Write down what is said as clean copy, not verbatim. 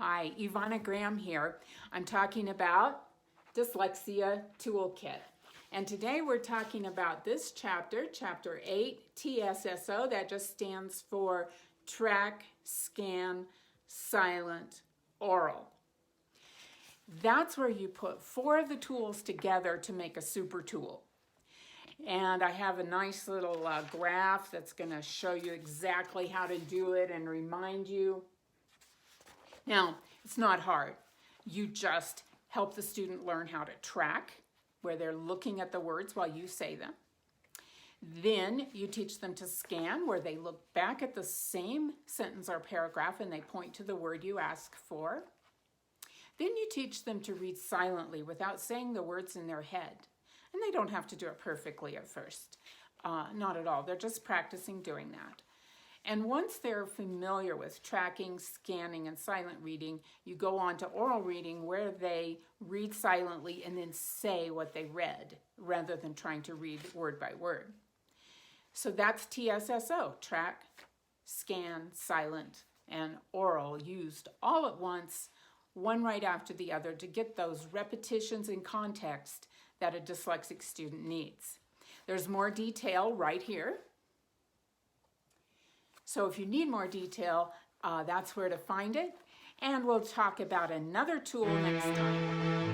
Hi, Ivana Graham here. I'm talking about Dyslexia Tool Kit. And today we're talking about this chapter, Chapter 8, TSSO. That just stands for Track, Scan, Silent, Oral. That's where you put 4 of the tools together to make a super tool. And I have a nice little graph that's going to show you exactly how to do it and remind you. Now, it's not hard. You just help the student learn how to track, where they're looking at the words while you say them. Then you teach them to scan, where they look back at the same sentence or paragraph and they point to the word you ask for. Then you teach them to read silently without saying the words in their head. And they don't have to do it perfectly at first. Not at all. They're just practicing doing that. And once they're familiar with tracking, scanning, and silent reading, you go on to oral reading, where they read silently and then say what they read, rather than trying to read word by word. So that's TSSO, track, scan, silent, and oral, used all at once, one right after the other, to get those repetitions in context that a dyslexic student needs. There's more detail right here. So if you need more detail, that's where to find it. And we'll talk about another tool next time.